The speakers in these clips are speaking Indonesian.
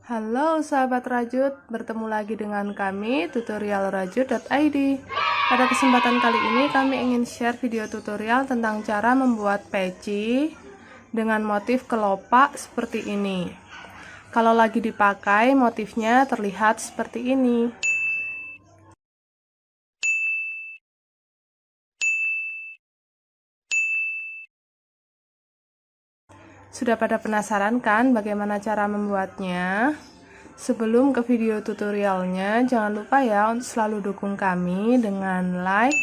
Halo sahabat rajut, bertemu lagi dengan kami tutorialrajut.id. Pada kesempatan kali ini kami ingin share video tutorial tentang cara membuat peci dengan motif kelopak seperti ini. Kalau lagi dipakai, motifnya terlihat seperti ini. Sudah pada penasaran kan bagaimana cara membuatnya? Sebelum ke video tutorialnya, jangan lupa ya untuk selalu dukung kami dengan like,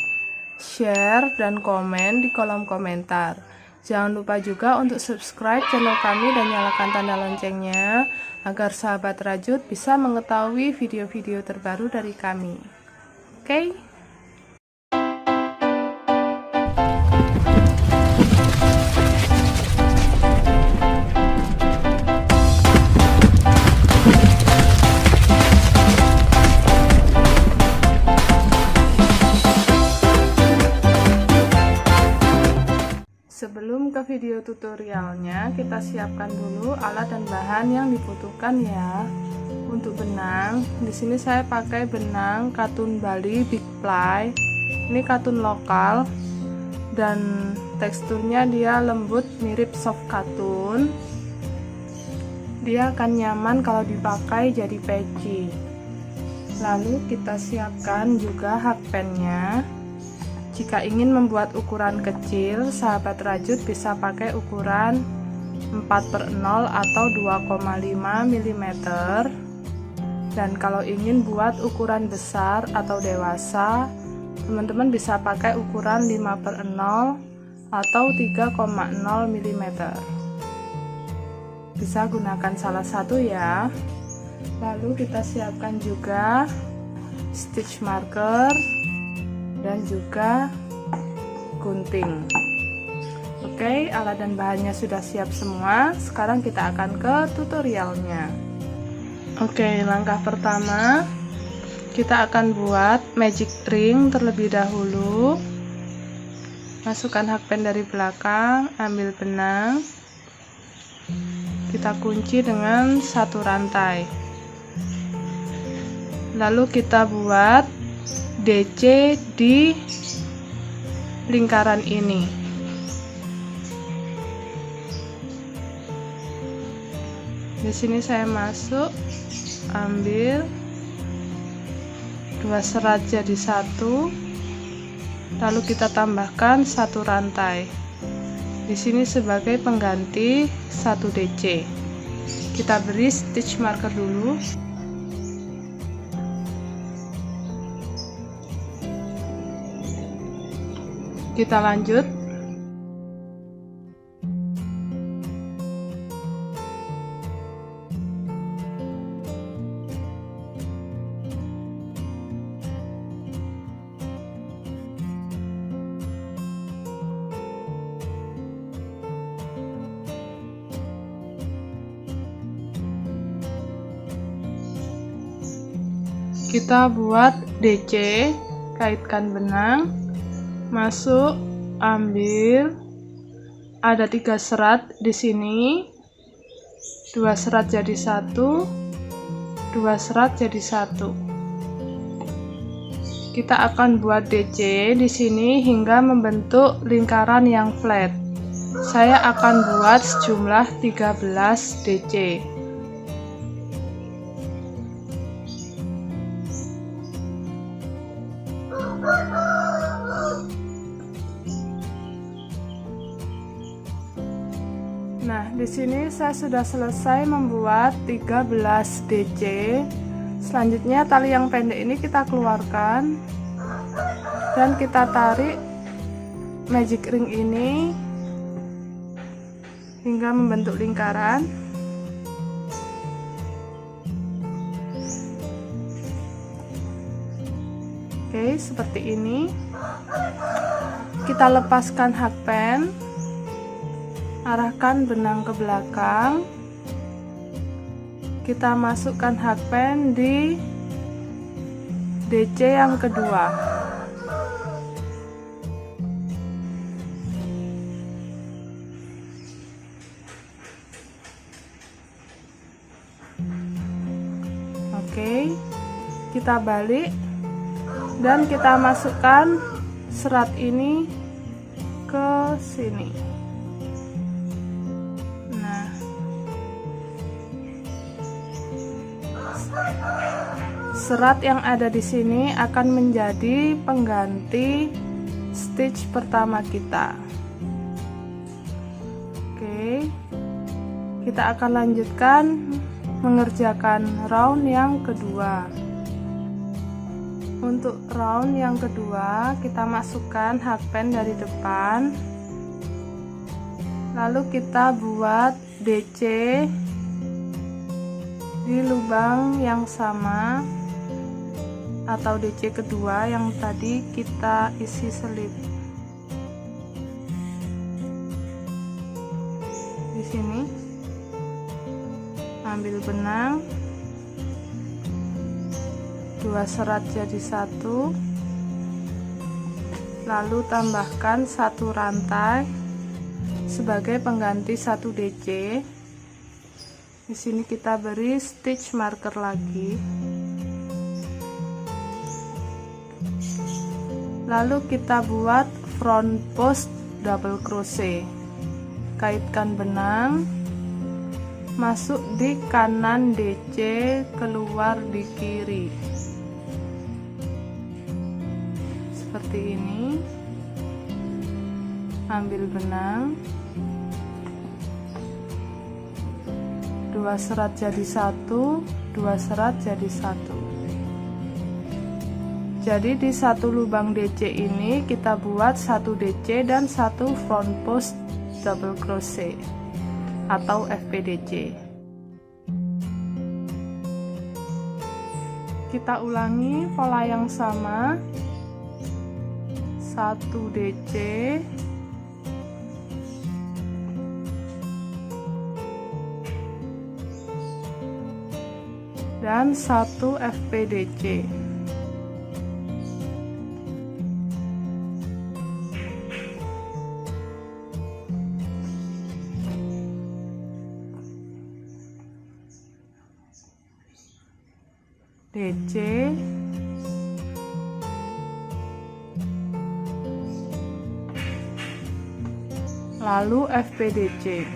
share, dan komen di kolom komentar. Jangan lupa juga untuk subscribe channel kami dan nyalakan tanda loncengnya agar sahabat rajut bisa mengetahui video-video terbaru dari kami. Oke? Sebelum ke video tutorialnya, kita siapkan dulu alat dan bahan yang dibutuhkan ya. Untuk benang, di sini saya pakai benang katun Bali Big Ply. Ini katun lokal dan teksturnya dia lembut mirip soft katun. Dia akan nyaman kalau dipakai jadi peci. Lalu kita siapkan juga hakpennya. Jika ingin membuat ukuran kecil, sahabat rajut bisa pakai ukuran 4/0 atau 2,5 mm. Dan kalau ingin buat ukuran besar atau dewasa, teman-teman bisa pakai ukuran 5/0 atau 3,0 mm. Bisa gunakan salah satu ya. Lalu kita siapkan juga stitch marker dan juga gunting. Oke, alat dan bahannya sudah siap semua. Sekarang kita akan ke tutorialnya. Oke, langkah pertama kita akan buat magic ring terlebih dahulu. Masukkan hakpen dari belakang, ambil benang, kita kunci dengan satu rantai. Lalu kita buat DC di lingkaran ini. Di sini saya masuk, ambil 2 serat jadi satu, lalu kita tambahkan satu rantai. Di sini sebagai pengganti 1 DC. Kita beri stitch marker dulu. Kita lanjut. Kita buat DC, kaitkan benang, masuk, ambil, ada 3 serat di sini, 2 serat jadi satu, 2 serat jadi satu. Kita akan buat DC di sini hingga membentuk lingkaran yang flat. Saya akan buat sejumlah 13 DC. Nah, di sini saya sudah selesai membuat 13 DC. Selanjutnya tali yang pendek ini kita keluarkan dan kita tarik magic ring ini hingga membentuk lingkaran. Oke, seperti ini. Kita lepaskan hakpen. Arahkan benang ke belakang, kita masukkan hakpen di DC yang kedua. Oke, kita balik dan kita masukkan serat ini ke sini. Nah, serat yang ada di sini akan menjadi pengganti stitch pertama kita. Oke, kita akan lanjutkan mengerjakan round yang kedua. Untuk round yang kedua, kita masukkan hakpen dari depan, lalu kita buat DC di lubang yang sama atau DC kedua yang tadi kita isi selip. Di sini ambil benang, 2 serat jadi 1, lalu tambahkan 1 rantai sebagai pengganti 1 DC. Di sini kita beri stitch marker lagi, lalu kita buat front post double crochet. Kaitkan benang, masuk di kanan DC, keluar di kiri seperti ini. Ambil benang, 2 serat jadi 1, 2 serat jadi 1. Jadi di satu lubang DC ini kita buat 1 DC dan 1 front post double crochet atau FPDC. Kita ulangi pola yang sama, 1 DC, dan 1 FPDC. DC, lalu FPDC.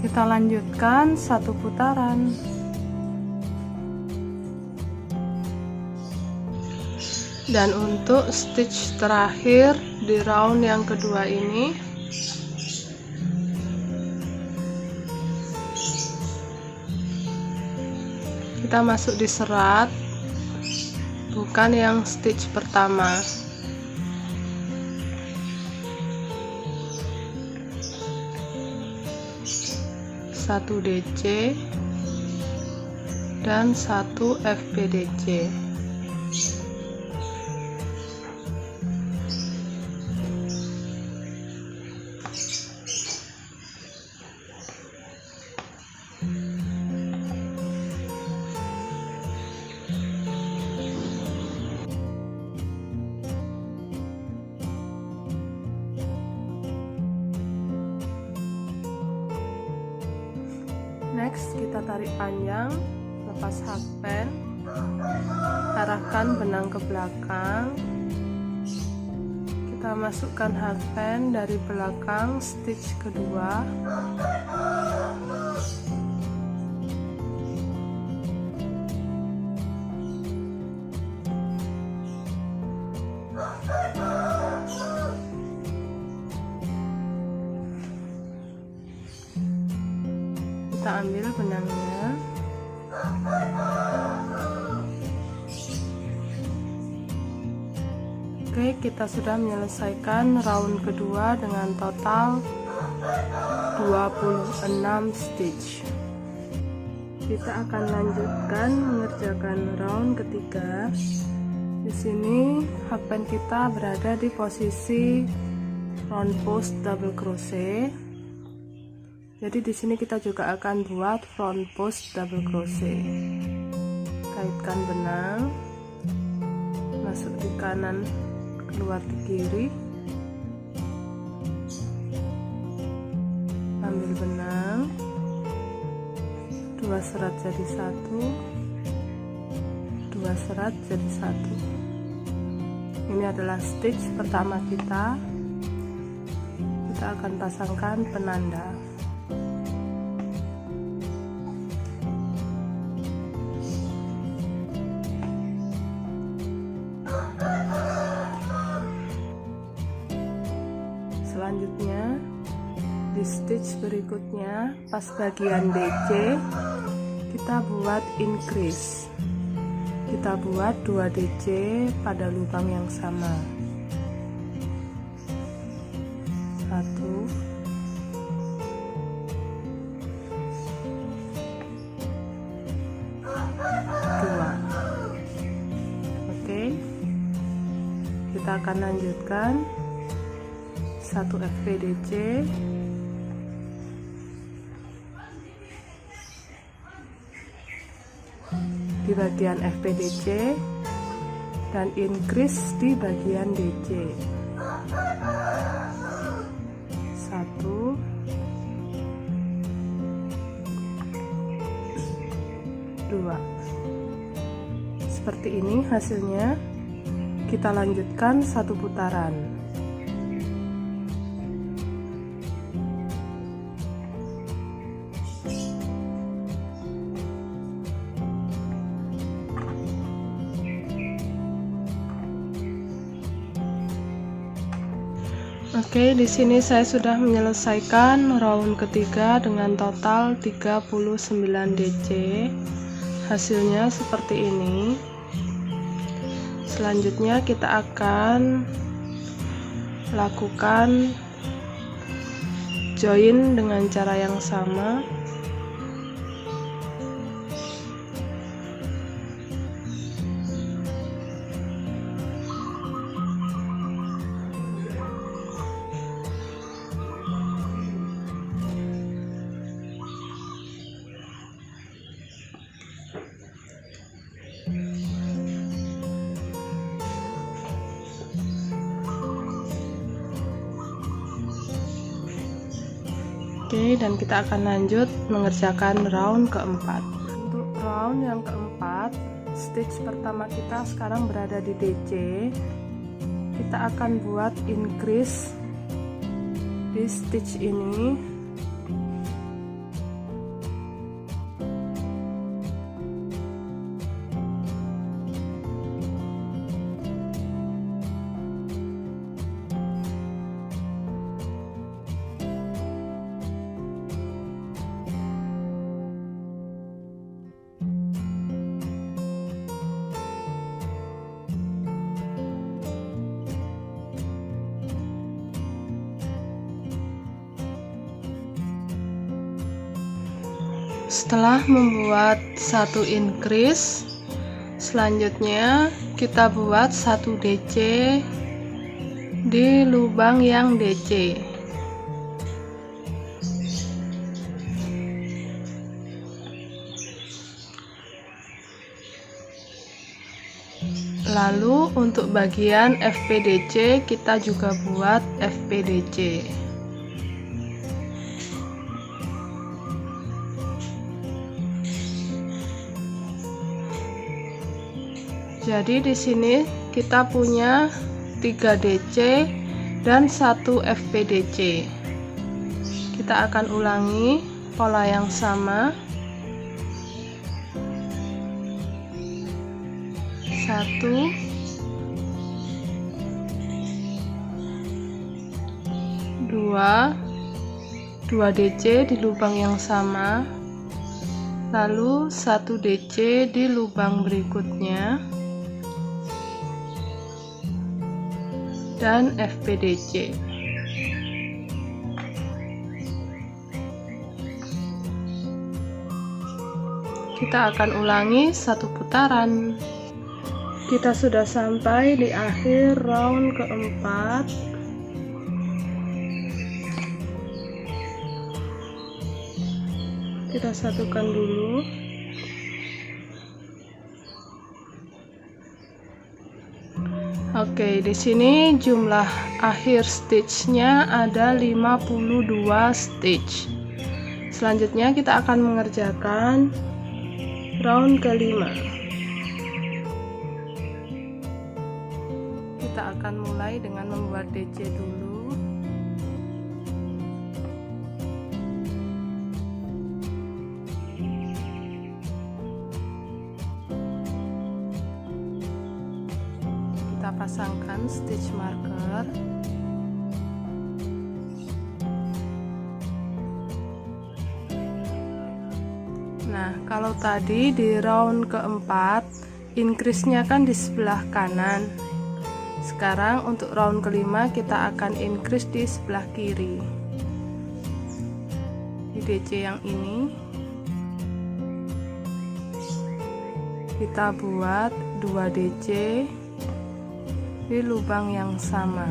Kita lanjutkan 1 putaran. Dan untuk stitch terakhir di round yang kedua ini, kita masuk di serat, bukan yang stitch pertama. Satu DC dan 1 FPDC. Next, kita tarik panjang, lepas hakpen, arahkan benang ke belakang, kita masukkan hakpen dari belakang stitch kedua, kita ambil benangnya, oke, kita sudah menyelesaikan round kedua dengan total 26 stitch. Kita akan lanjutkan mengerjakan round ketiga. Di sini hakpen kita berada di posisi front post double crochet. Jadi di sini kita juga akan buat front post double crochet. Kaitkan benang, masuk di kanan, keluar di kiri, ambil benang, 2 serat jadi 1, 2 serat jadi 1. Ini adalah stitch pertama kita akan pasangkan penanda. Selanjutnya di stitch berikutnya pas bagian DC kita buat increase. Kita buat 2 DC pada lubang yang sama. 1, 2. Oke, kita akan lanjutkan 1 FPDC, di bagian FPDC dan increase di bagian DC. 1, 2. Seperti ini hasilnya. Kita lanjutkan 1 putaran. Oke, di sini saya sudah menyelesaikan round ketiga dengan total 39 DC. Hasilnya seperti ini. Selanjutnya kita akan lakukan join dengan cara yang sama. Oke, dan kita akan lanjut mengerjakan round keempat. Untuk round yang keempat, stitch pertama kita sekarang berada di DC. Kita akan buat increase di stitch ini. Setelah membuat 1 increase, selanjutnya kita buat 1 DC di lubang yang DC. Lalu untuk bagian FPDC kita juga buat FPDC. Jadi di sini kita punya 3 DC dan 1 FPDC. Kita akan ulangi pola yang sama. 1, 2 DC di lubang yang sama, lalu 1 DC di lubang berikutnya, dan FPDC. Kita akan ulangi 1 putaran. Kita sudah sampai di akhir round keempat. Kita satukan dulu. Oke, di sini jumlah akhir stitch-nya ada 52 stitch. Selanjutnya kita akan mengerjakan round kelima. Kita akan mulai dengan membuat DC dulu. Kita pasangkan stitch marker. Nah, kalau tadi di round keempat increase-nya kan di sebelah kanan. Sekarang untuk round kelima kita akan increase di sebelah kiri. Di DC yang ini kita buat 2 DC di lubang yang sama.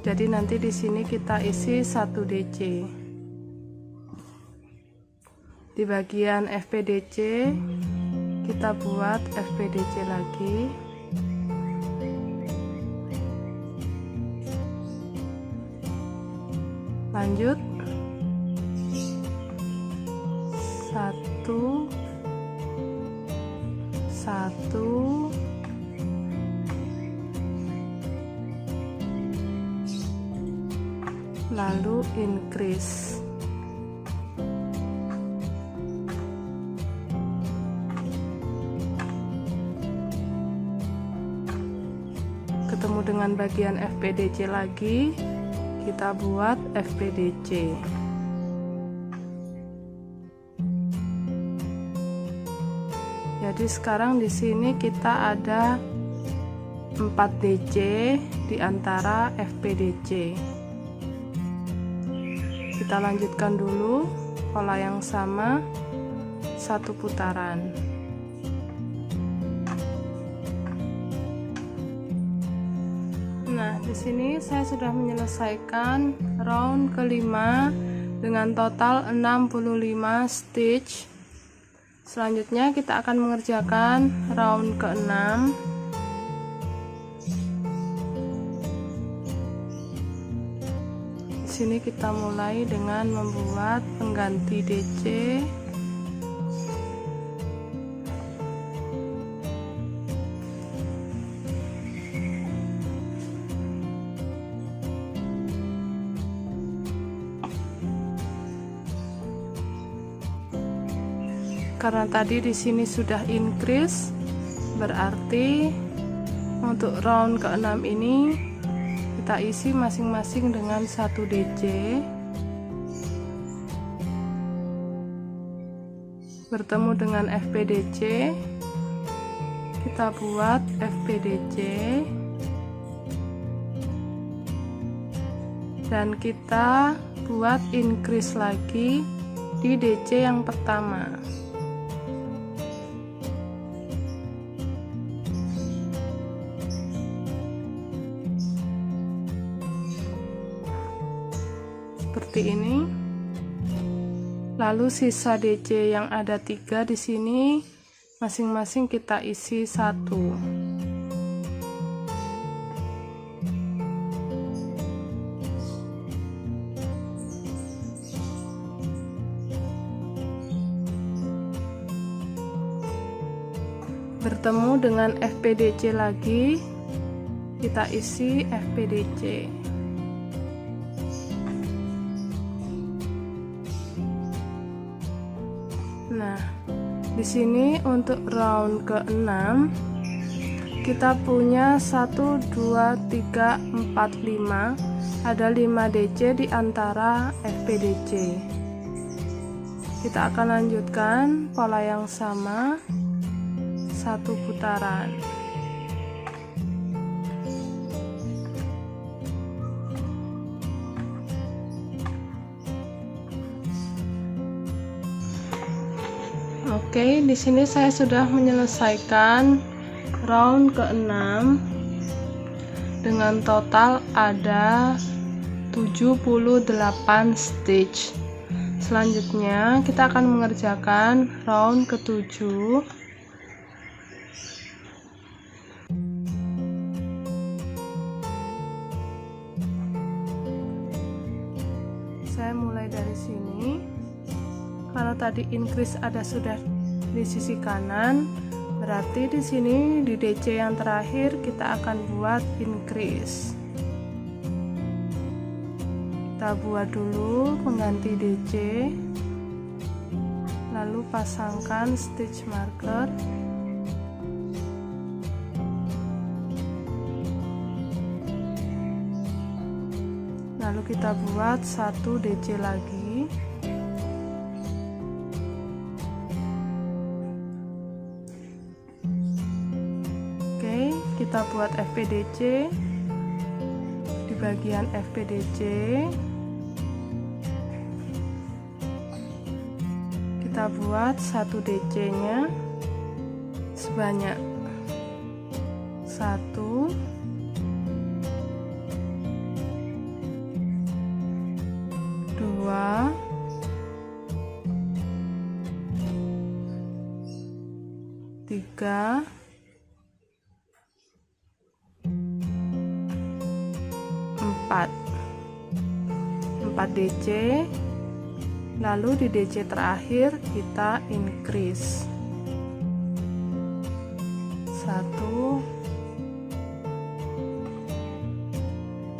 Jadi nanti di sini kita isi 1 DC. Di bagian FPDC kita buat FPDC lagi. Lanjut 1 1 lalu increase. Ketemu dengan bagian FPDC lagi, kita buat FPDC. Jadi sekarang di sini kita ada 4 DC di antara FPDC. Kita lanjutkan dulu pola yang sama, 1 putaran. Nah, di sini saya sudah menyelesaikan round kelima dengan total 65 stitch. Selanjutnya kita akan mengerjakan round ke-6. Di sini kita mulai dengan membuat pengganti DC. Karena tadi di sini sudah increase, berarti untuk round ke-6 ini kita isi masing-masing dengan 1 DC. Bertemu dengan FPDC, kita buat FPDC dan kita buat increase lagi di DC yang pertama. Seperti ini. Lalu sisa DC yang ada 3 di sini masing-masing kita isi 1. Bertemu dengan FPDC lagi, kita isi FPDC. Nah, di sini untuk round ke-6 kita punya 1 2 3 4 5, ada 5 DC di antara FPDC. Kita akan lanjutkan pola yang sama, 1 putaran. Oke, di sini saya sudah menyelesaikan round ke-6 dengan total ada 78 stitch. Selanjutnya kita akan mengerjakan round ke-7. Saya mulai dari sini. Karena tadi increase ada sudah di sisi kanan, berarti di sini di DC yang terakhir kita akan buat increase. Kita buat dulu pengganti DC, lalu pasangkan stitch marker. Lalu kita buat 1 DC lagi. Kita buat FPDC di bagian FPDC. Kita buat 1 DC nya sebanyak 1, 2, 3, 4 DC, lalu di DC terakhir kita increase 1,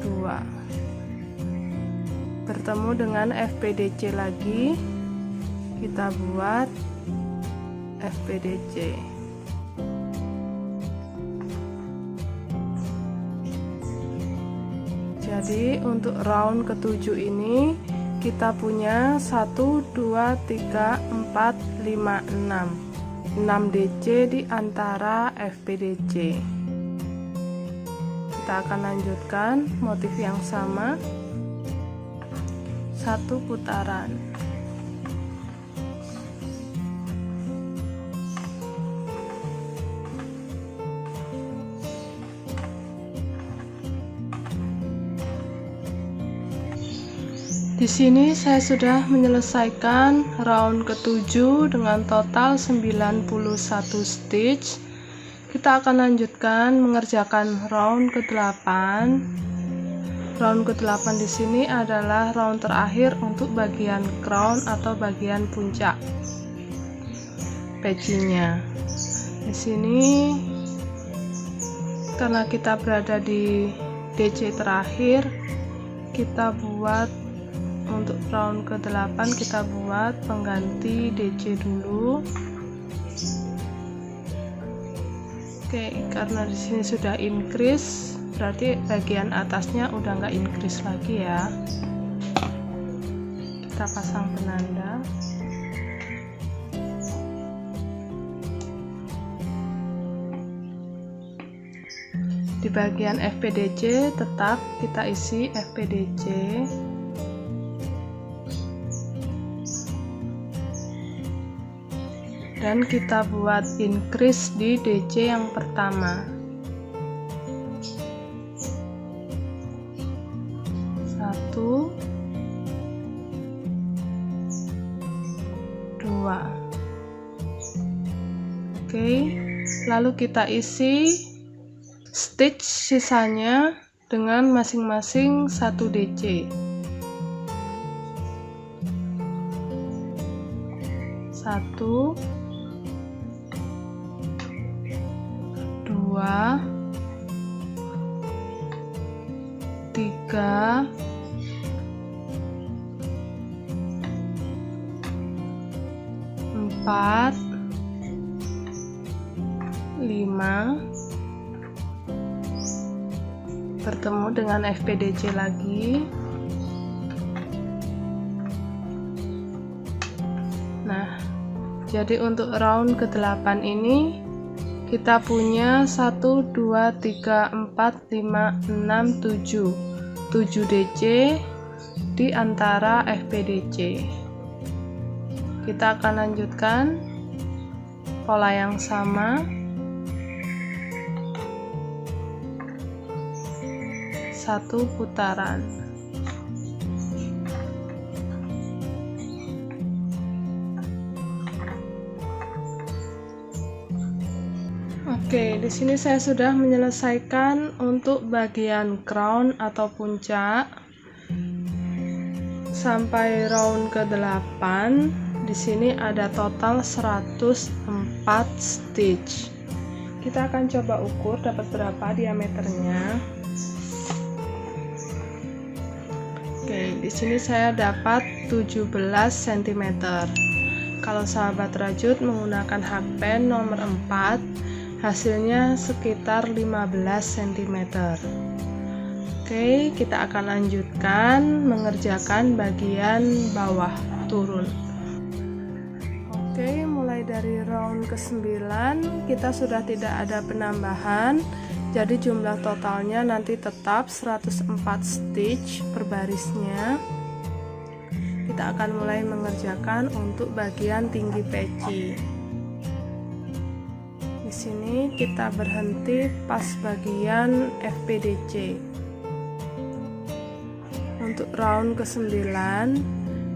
2, bertemu dengan FPDC lagi, kita buat FPDC. Jadi untuk round ke-7 ini kita punya 1, 2, 3, 4, 5, 6 DC di antara FPDC. Kita akan lanjutkan motif yang sama, 1 putaran. Di sini saya sudah menyelesaikan round ke-7 dengan total 91 stitch. Kita akan lanjutkan mengerjakan round ke-8. Round ke-8 di sini adalah round terakhir untuk bagian crown atau bagian puncak pecinya. Di sini karena kita berada di DC terakhir, kita buat untuk round ke-8 kita buat pengganti DC dulu. Oke, karena di sini sudah increase, berarti bagian atasnya udah nggak increase lagi ya. Kita pasang penanda. Di bagian FPDC tetap kita isi FPDC. Dan kita buat increase di DC yang pertama. 1, 2. Oke, lalu kita isi stitch sisanya dengan masing-masing 1 DC. 1, 2, 3, 4, 5, bertemu dengan FPDC lagi. Nah, jadi untuk round ke-8 ini kita punya 1, 2, 3, 4, 5, 6, 7 DC di antara FPDC. Kita akan lanjutkan pola yang sama. 1 putaran. Oke, di sini saya sudah menyelesaikan untuk bagian crown atau puncak sampai round ke-8. Di sini ada total 104 stitch. Kita akan coba ukur dapat berapa diameternya. Oke, di sini saya dapat 17 cm. Kalau sahabat rajut menggunakan HP nomor 4, hasilnya sekitar 15 cm. Oke, kita akan lanjutkan mengerjakan bagian bawah turun. Oke, mulai dari round ke-9 kita sudah tidak ada penambahan, jadi jumlah totalnya nanti tetap 104 stitch per barisnya. Kita akan mulai mengerjakan untuk bagian tinggi peci. Di sini kita berhenti pas bagian FPDC. Untuk round ke-9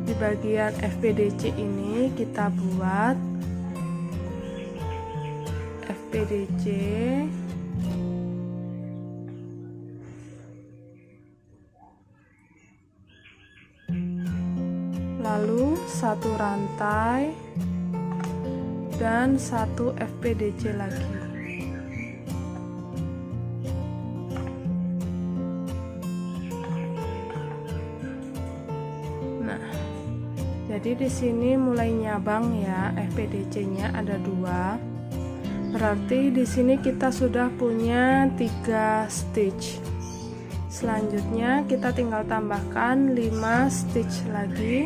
di bagian FPDC ini kita buat FPDC, lalu 1 rantai dan 1 FPDC lagi. Nah, jadi di sini mulai nyabang ya, FPDC-nya ada 2. Berarti di sini kita sudah punya 3 stitch. Selanjutnya kita tinggal tambahkan 5 stitch lagi.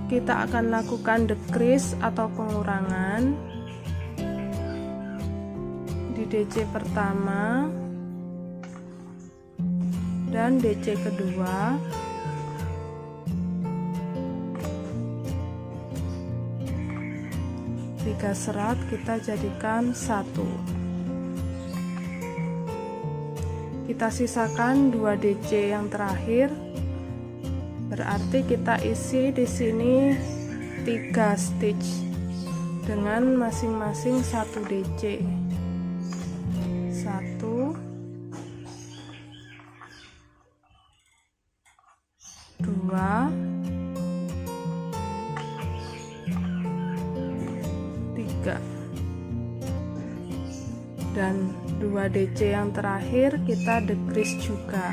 Kita akan lakukan decrease atau pengurangan di DC pertama dan DC kedua. Tiga serat kita jadikan 1. Kita sisakan 2 DC yang terakhir. Berarti kita isi di sini 3 stitch dengan masing-masing 1 DC. 1, 2, 3, dan 2 DC yang terakhir kita decrease juga.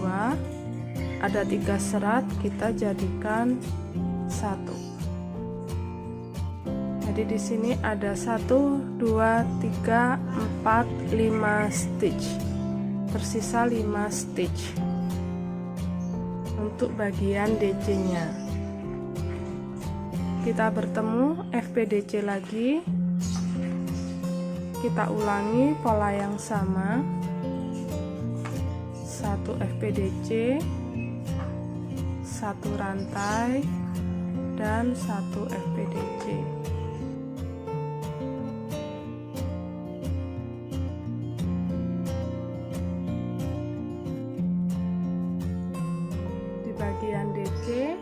2, ada 3 serat kita jadikan 1. Jadi di sini ada 1, 2, 3, 4, 5 stitch. Tersisa 5 stitch untuk bagian DC-nya. Kita bertemu FPDC lagi. Kita ulangi pola yang sama. 1 FPDC, 1 rantai, dan 1 FPDC. Di bagian DC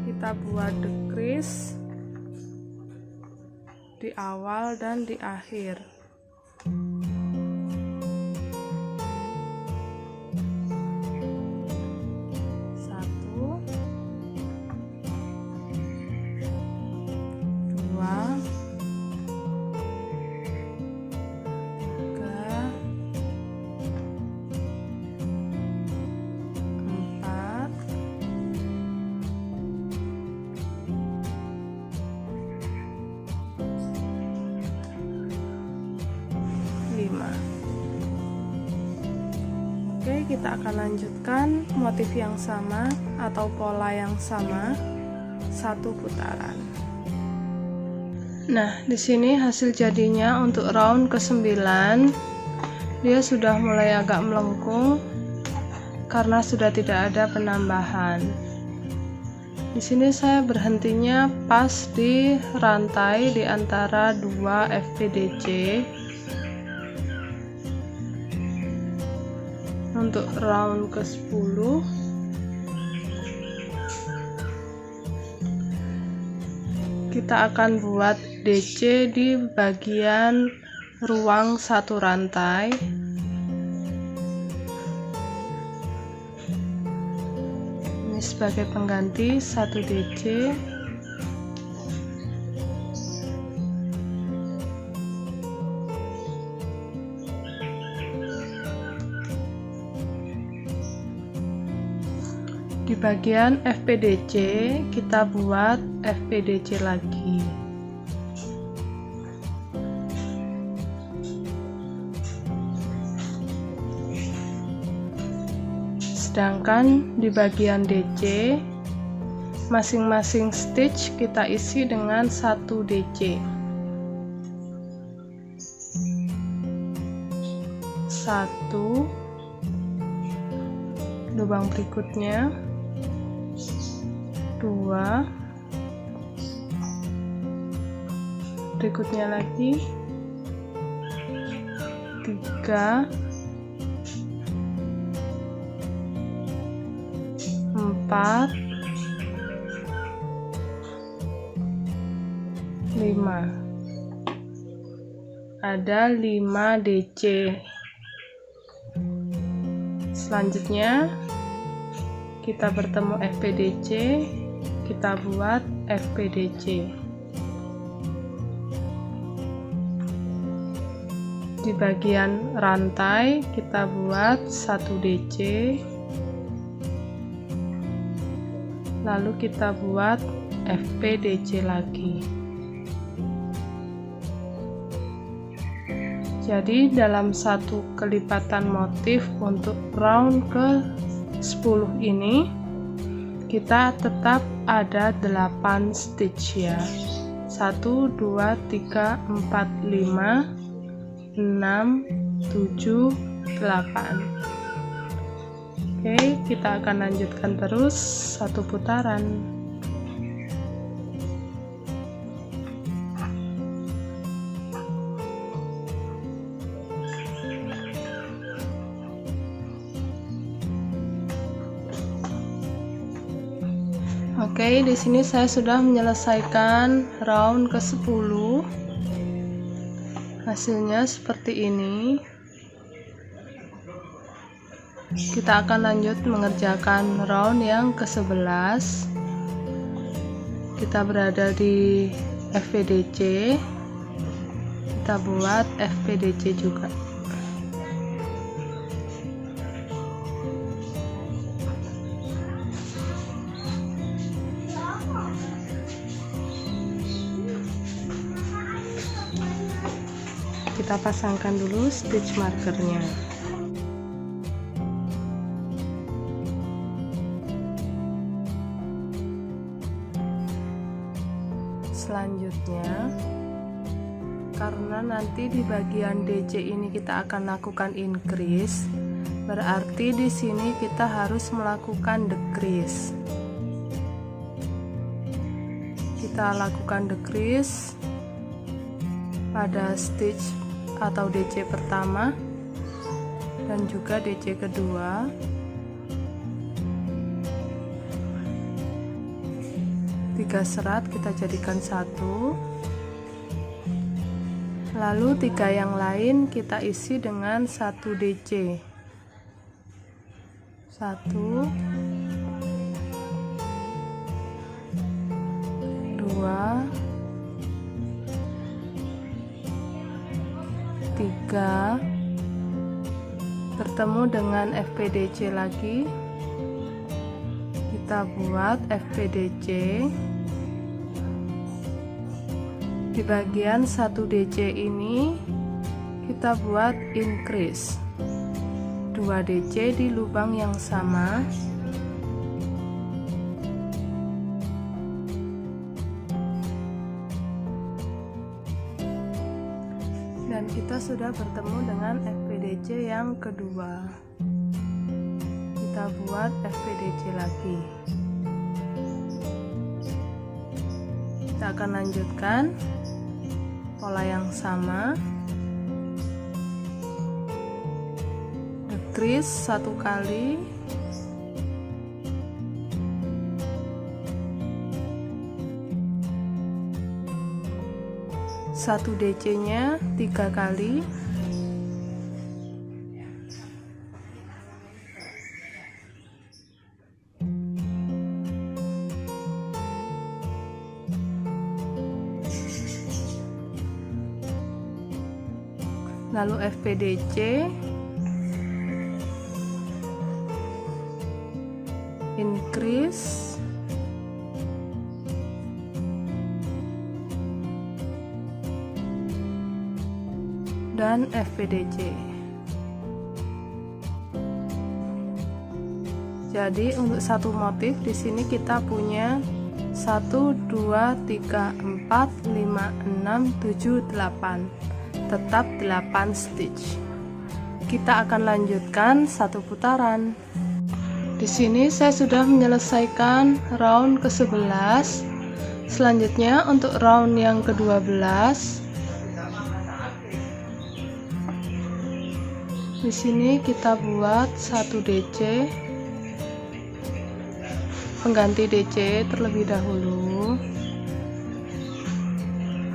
kita buat decrease di awal dan di akhir. Oke, kita akan lanjutkan motif yang sama atau pola yang sama, 1 putaran. Nah, di sini hasil jadinya untuk round ke-9, dia sudah mulai agak melengkung karena sudah tidak ada penambahan. Di sini saya berhentinya pas di rantai di antara 2 FPDC. Untuk round ke-10 kita akan buat DC di bagian ruang satu rantai. Ini sebagai pengganti 1 DC. Di bagian FPDC kita buat FPDC lagi. Sedangkan di bagian DC masing-masing stitch kita isi dengan 1 DC. 1 lubang berikutnya, 2 berikutnya lagi, 3 4 5. Ada 5 DC. Selanjutnya kita bertemu FPDC, kita buat FPDC. Di bagian rantai kita buat 1 DC, lalu kita buat FPDC lagi. Jadi dalam satu kelipatan motif untuk round ke-10 ini kita tetap ada 8 stitch ya. 1 2 3 4 5 6 7 8. Oke, kita akan lanjutkan terus satu putaran. Oke, di sini saya sudah menyelesaikan round ke-10. Hasilnya seperti ini. Kita akan lanjut mengerjakan round yang ke-11. Kita berada di FPDC, kita buat FPDC juga. Kita pasangkan dulu stitch markernya. Selanjutnya, karena nanti di bagian DC ini kita akan lakukan increase, berarti di sini kita harus melakukan decrease. Kita lakukan decrease pada stitch atau DC pertama dan juga DC kedua. Tiga serat kita jadikan satu, lalu 3 yang lain kita isi dengan 1 DC. 1 2 3, bertemu dengan FPDC lagi, kita buat FPDC. Di bagian 1 DC ini kita buat increase 2 DC di lubang yang sama, dan kita sudah bertemu dengan FPDC yang kedua. Kita buat FPDC lagi. Kita akan lanjutkan pola yang sama, decrease 1 kali, satu DC nya 3 kali, lalu FPDC, increase, dan FPDC. Jadi untuk satu motif di sini kita punya 1 2 3 4 5 6 7 8. Tetap 8 stitch. Kita akan lanjutkan satu putaran. Di sini saya sudah menyelesaikan round ke-11. Selanjutnya untuk round yang ke-12, di sini kita buat 1 DC, pengganti DC terlebih dahulu.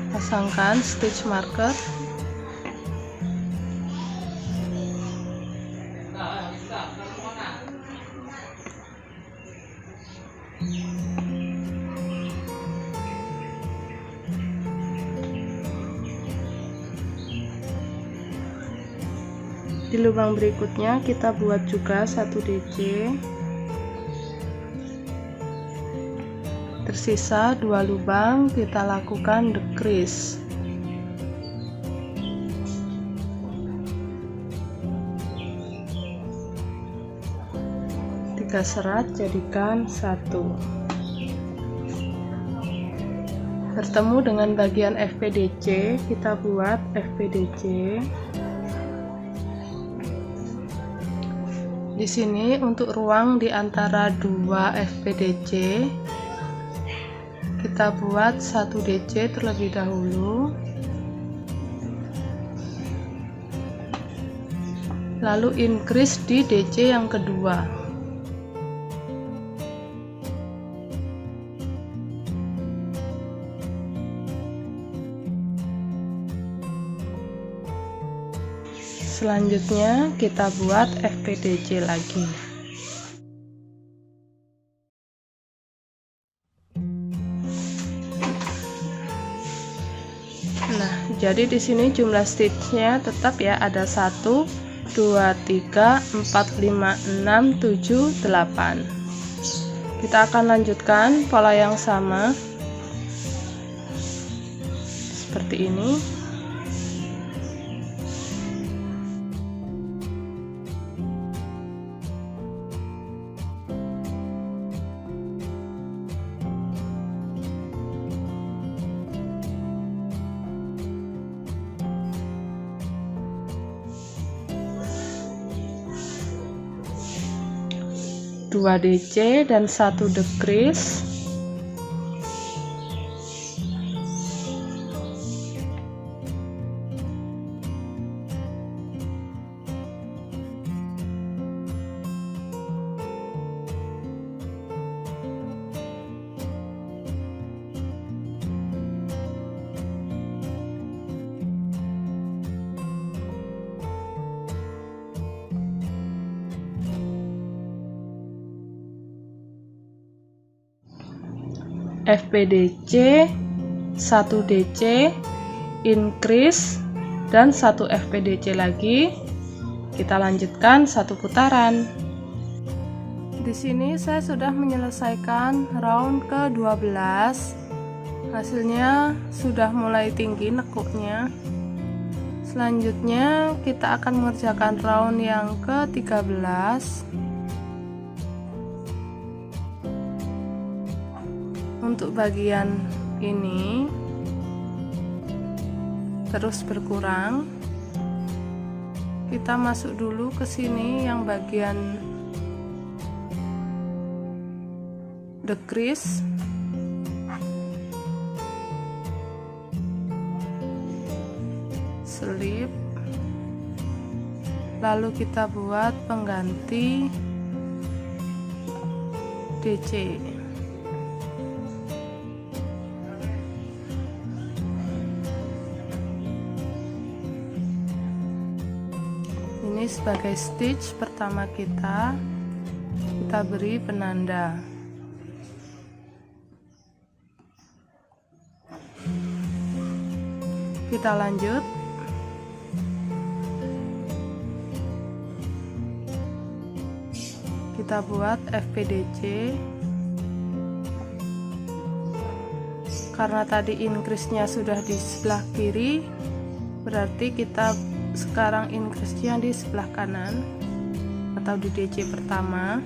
Pasangkan stitch marker. Di lubang berikutnya kita buat juga 1 DC. Tersisa 2 lubang, kita lakukan decrease. Tiga serat jadikan 1. Bertemu dengan bagian FPDC, kita buat FPDC. Di sini untuk ruang di antara 2 FPDC, kita buat 1 DC terlebih dahulu, lalu increase di DC yang kedua. Selanjutnya kita buat FPDC lagi. Nah, jadi di sini jumlah stitchnya tetap ya, ada 1 2 3 4 5 6 7 8. Kita akan lanjutkan pola yang sama seperti ini. Dua DC dan 1 decrease. FPDC, 1 DC, increase, dan 1 FPDC lagi. Kita lanjutkan satu putaran. Di sini saya sudah menyelesaikan round ke-12. Hasilnya sudah mulai tinggi nekuknya. Selanjutnya kita akan mengerjakan round yang ke-13. Untuk bagian ini terus berkurang, kita masuk dulu ke sini yang bagian decrease, selip, lalu kita buat pengganti DC. Ini sebagai stitch pertama kita beri penanda. Kita lanjut. Kita buat FPDC. Karena tadi increase-nya sudah di sebelah kiri, berarti kita sekarang increase-nya di sebelah kanan atau di DC pertama.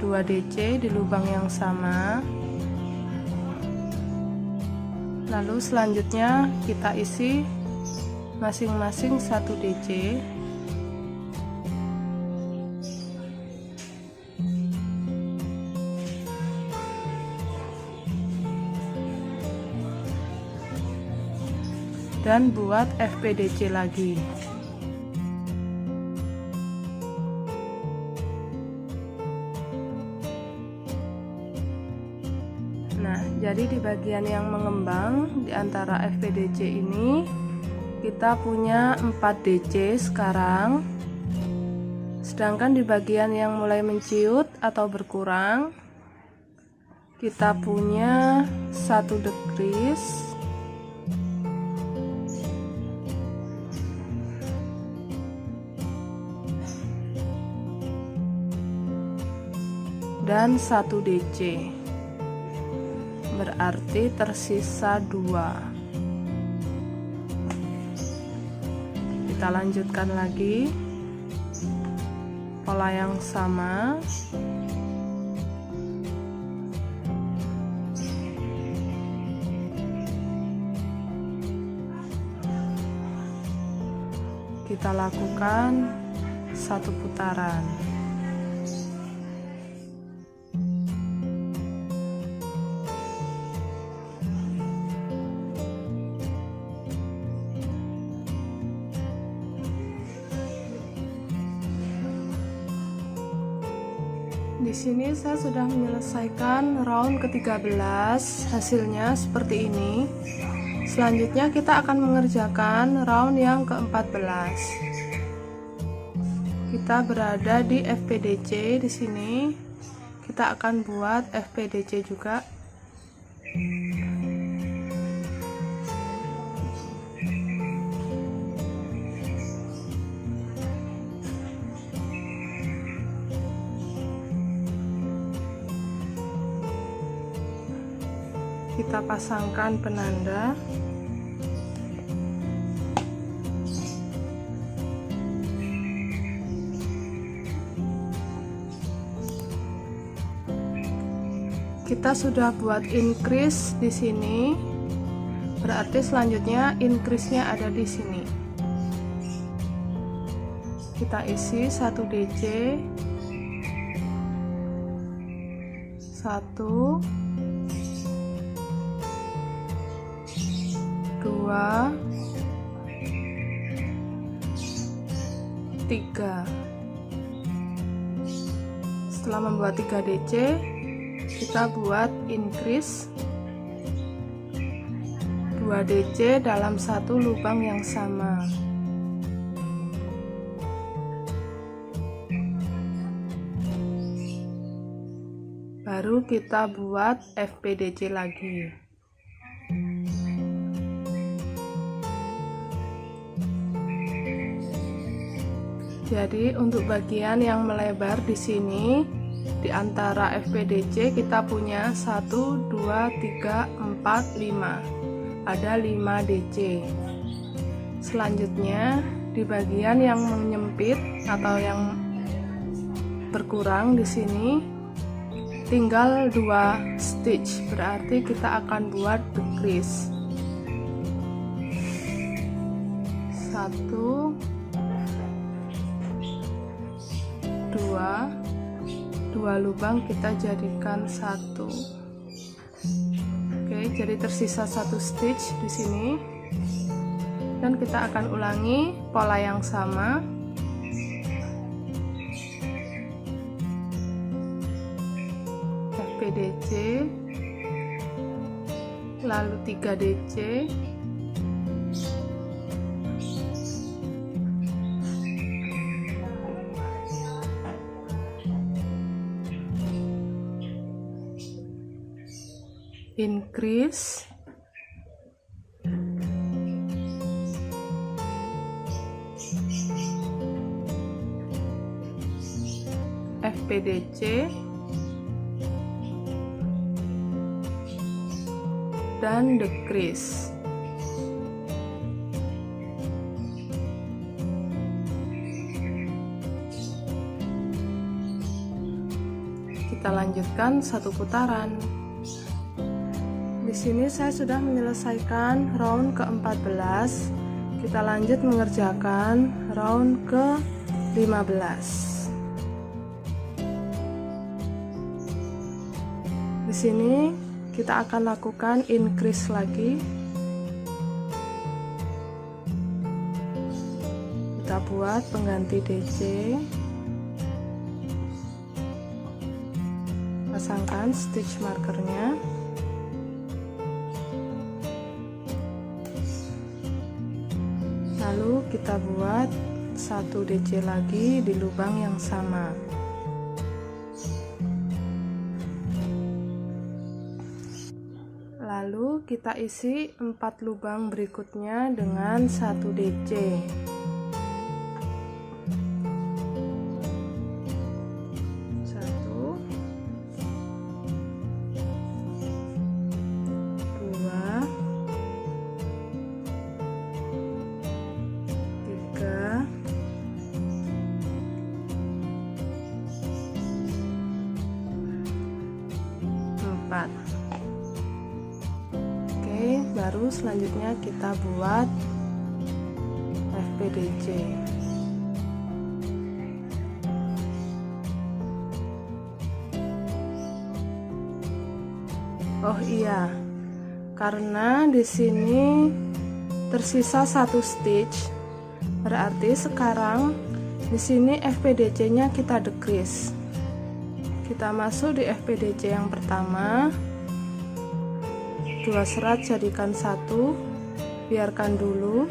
Dua DC di lubang yang sama. Lalu selanjutnya kita isi masing-masing 1 DC. Dan buat FPDC lagi. Nah, jadi di bagian yang mengembang di antara FPDC ini kita punya 4 DC sekarang. Sedangkan di bagian yang mulai menciut atau berkurang kita punya 1 decrease, dan 1 DC, berarti tersisa 2. Kita lanjutkan lagi pola yang sama. Kita lakukan 1 putaran. Di sini saya sudah menyelesaikan round ke-13, hasilnya seperti ini. Selanjutnya kita akan mengerjakan round yang ke-14. Kita berada di FPDC di sini. Kita akan buat FPDC juga. Kita pasangkan penanda. Kita sudah buat increase di sini, berarti selanjutnya increase-nya ada di sini. Kita isi 1 DC, 1, 2, 3. Setelah membuat 3 DC, kita buat increase 2 DC dalam 1 lubang yang sama. Baru kita buat FPDC lagi. Jadi untuk bagian yang melebar di sini, di antara FPDC kita punya 1, 2, 3, 4, 5. Ada 5 DC. Selanjutnya di bagian yang menyempit atau yang berkurang di sini tinggal 2 stitch, berarti kita akan buat decrease. 1, 2 lubang kita jadikan 1. Oke, Oke, jadi tersisa satu stitch di sini. Dan kita akan ulangi pola yang sama. FPDC, lalu 3 DC, increase, FPDC, dan decrease. Kita lanjutkan satu putaran. Di sini saya sudah menyelesaikan round ke-14. Kita lanjut mengerjakan round ke-15. Di sini kita akan lakukan increase lagi. Kita buat pengganti DC. Pasangkan stitch markernya. Lalu kita buat 1 DC lagi di lubang yang sama. Lalu kita isi 4 lubang berikutnya dengan 1 DC. Oke, baru selanjutnya kita buat FPDC. Oh iya, karena di sini tersisa 1 stitch, berarti sekarang di sini FPDC-nya kita decrease. Kita masuk di FPDC yang pertama, 2 serat jadikan 1, biarkan dulu.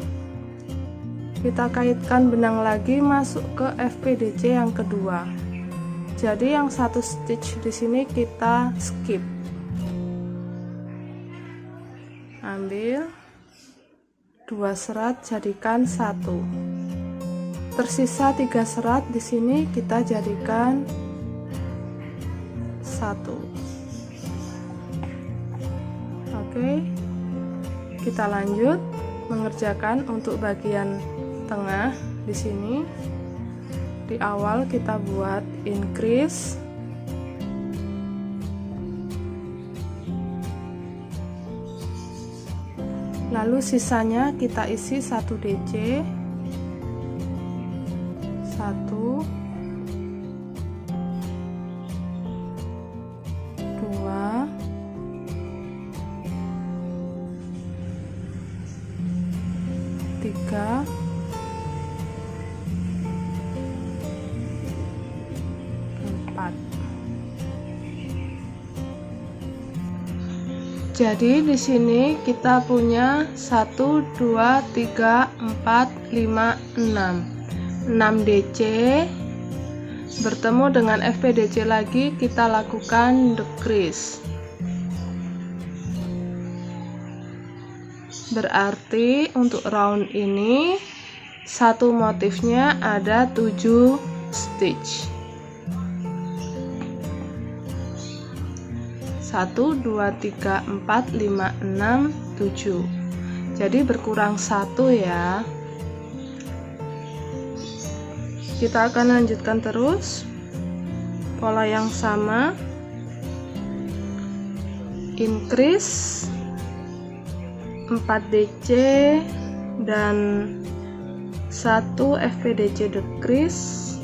Kita kaitkan benang lagi masuk ke FPDC yang kedua. Jadi yang 1 stitch di sini kita skip. Ambil 2 serat jadikan 1. Tersisa 3 serat di sini kita jadikan 1. Oke, kita lanjut mengerjakan untuk bagian tengah. Di sini di awal kita buat increase, lalu sisanya kita isi 1 DC, 1, 3, 4. Jadi di sini kita punya 1, 2, 3, 4, 5, 6 DC. Bertemu dengan FPDC lagi, kita lakukan decrease. Berarti untuk round ini satu motifnya ada 7 stitch. 1, 2, 3, 4, 5, 6, 7. Jadi berkurang 1 ya. Kita akan lanjutkan terus pola yang sama, increase 4 DC dan 1 FPDC decrease,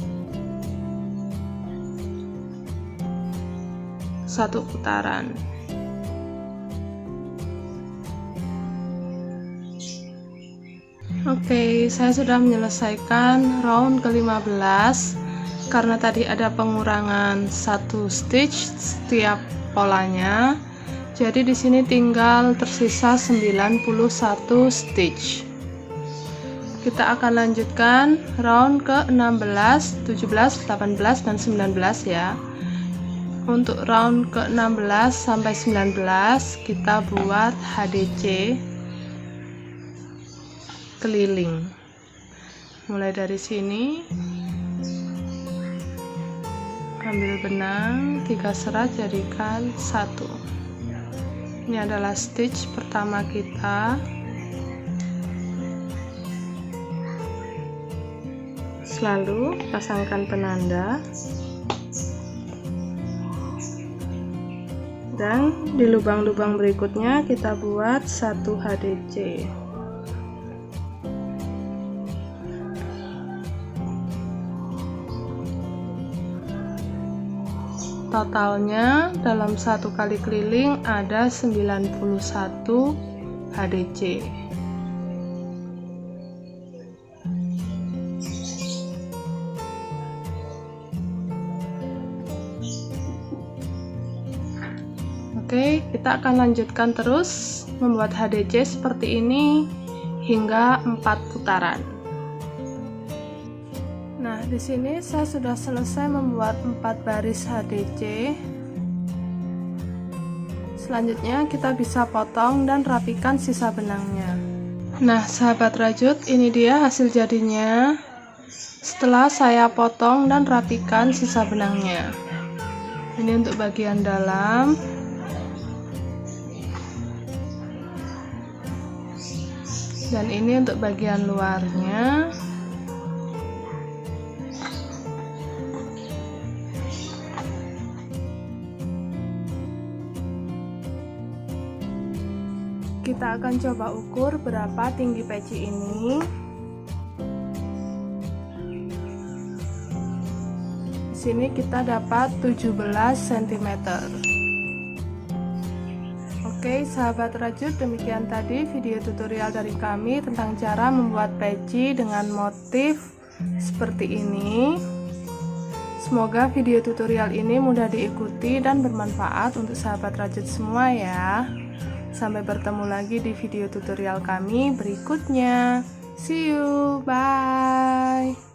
1 putaran. Oke, saya sudah menyelesaikan round ke-15 karena tadi ada pengurangan 1 stitch setiap polanya. Jadi di sini tinggal tersisa 91 stitch. Kita akan lanjutkan round ke-16, 17, 18 dan 19 ya. Untuk round ke-16 sampai 19 kita buat HDC keliling. Mulai dari sini, ambil benang 3 serat, jadikan 1. Ini adalah stitch pertama kita. Lalu pasangkan penanda dan di lubang-lubang berikutnya kita buat 1 HDC. Totalnya dalam 1 kali keliling ada 91 HDC. Oke, kita akan lanjutkan terus membuat HDC seperti ini hingga 4 putaran. Nah, di sini saya sudah selesai membuat 4 baris HDC. Selanjutnya kita bisa potong dan rapikan sisa benangnya. Nah, sahabat rajut, ini dia hasil jadinya setelah saya potong dan rapikan sisa benangnya. Ini untuk bagian dalam. Dan ini untuk bagian luarnya. Kita akan coba ukur berapa tinggi peci ini. Di sini kita dapat 17 cm. Oke, sahabat rajut, demikian tadi video tutorial dari kami tentang cara membuat peci dengan motif seperti ini. Semoga video tutorial ini mudah diikuti dan bermanfaat untuk sahabat rajut semua ya. Sampai bertemu lagi di video tutorial kami berikutnya. See you, bye.